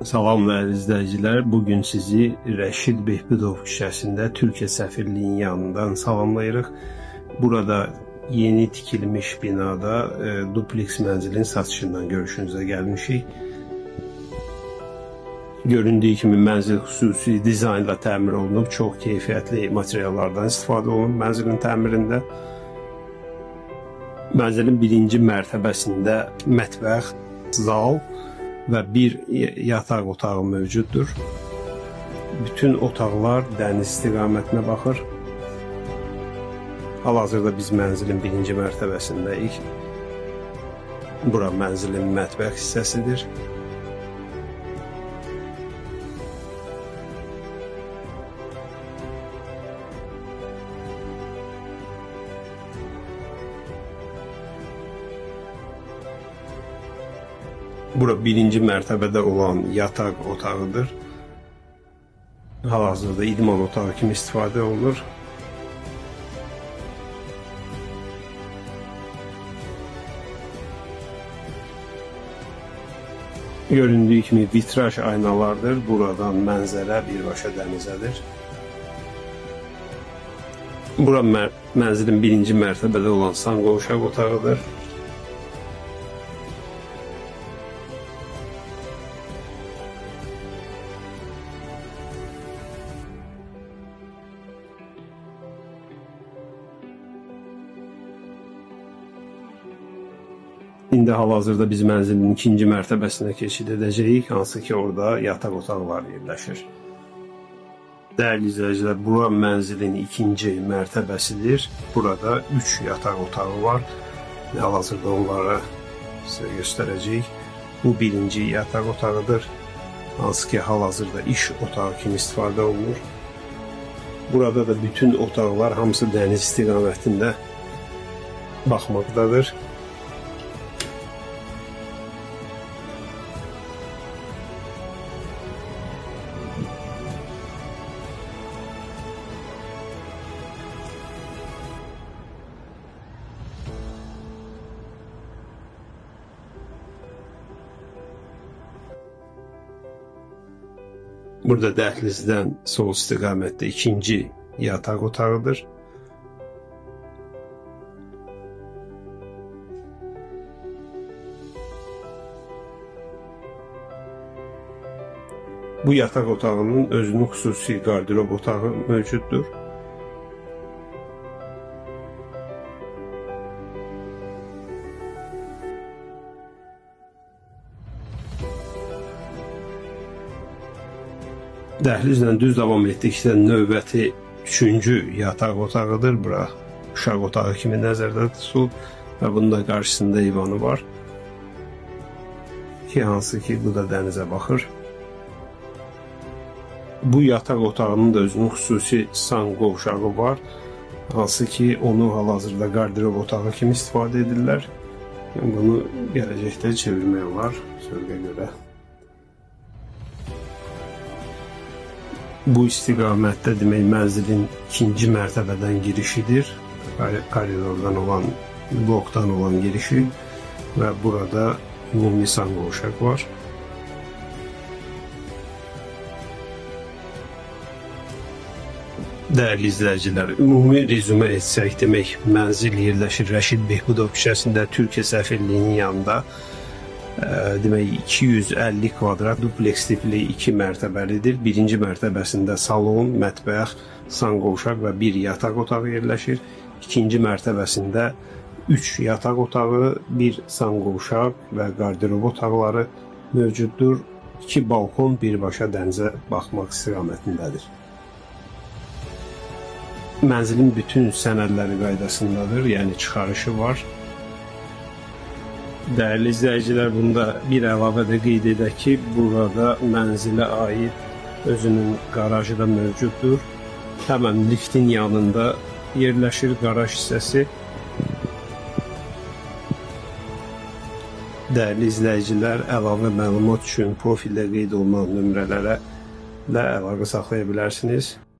Salam değerli izləyicilər. Bugün sizi Rəşid Behbudov küçəsində Türkiyə səfirliyinin yanından salamlayırıq. Burada yeni tikilmiş binada dupleks mənzilin satışından görüşünüzə gəlmişik. Göründüyü kimi mənzil xüsusi dizaynla təmir olunub, çox keyfiyyətli materiallardan istifadə olunub mənzilin təmirində. Mənzilin birinci mərtəbəsində mətbəx, zal və bir yataq otağı mövcuddur. Bütün otaqlar dəniz istiqamətinə baxır. Hal-hazırda biz mənzilin birinci mərtəbəsindəyik. Bura mənzilin mətbəx hissəsidir. Bura birinci mərtəbədə olan yataq otağıdır. Hal-hazırda idman otağı kimi istifadə olunur. Göründüyü kimi vitraj aynalardır. Buradan mənzərə birbaşa dənizədir. Bura mənzilin birinci mərtəbədə olan sanqovşaq otağıdır. İndi hal-hazırda biz mənzilin ikinci mərtəbəsinə keçid edəcəyik, hansı ki orada yataq otaqları yerləşir. Dəyərli izləyicilər, bura mənzilin ikinci mərtəbəsidir. Burada 3 yataq otağı var. Hal-hazırda onları sizə göstərəcəyik. Bu birinci yataq otağıdır, hansı ki hal-hazırda iş otağı kimi istifadə olunur. Burada da bütün otaqlar hamısı dəniz istiqamətində baxmaqdadır. Burada dəhlizdən sol istiqamətdə ikinci yataq otağıdır. Bu yataq otağının özünün xüsusi qardirob otağı mövcuddur. Dəhlizlə düz davam etdikdə növbəti 3-cü yataq otağıdır. Bura uşaq otağı kimi nəzərdə tutulub və bunun da qarşısında eyvanı var. Hansı ki bu da dənizə baxır. Bu yataq otağının da özünün xüsusi sanqovşağı var. Hansı ki onu hal-hazırda qardirob otağı kimi istifadə edirlər. Bunu gələcəkdə çevirmək olar sövqə görə. Bu istiqamətdə demək mənzilin ikinci mərtəbədən girişidir. Koridordan olan, blokdan olan girişi və burada ümumi sanqovşaq var. Dəyərli izləyicilər, ümumi rezümə etsək demək mənzil yerləşir Rəşid Behbudov küçəsində Türkiyə səfirliyinin yanında. Demək 250 kvadrat dupleks tipli 2 mərtəbəlidir. Birinci mərtəbəsində salon, mətbəx, sanqovşaq və bir yataq otağı yerləşir. İkinci mərtəbəsində 3 yataq otağı, bir sanqovşaq və qardirob otaqları mövcuddur. 2 balkon birbaşa dənizə baxmaq istiqamətindədir. Mənzilin bütün sənədləri qaydasındadır, yəni çıxarışı var. Dəyərli izləyicilər, bunda bir əlavə də qeyd edək ki, burada mənzilə aid özünün qarajı da mövcuddur. Həmən liftin yanında yerləşir qaraj hissəsi. Dəyərli izləyicilər, əlavə məlumat üçün profildə qeyd olunan nömrələrə əlaqə saxlaya bilərsiniz.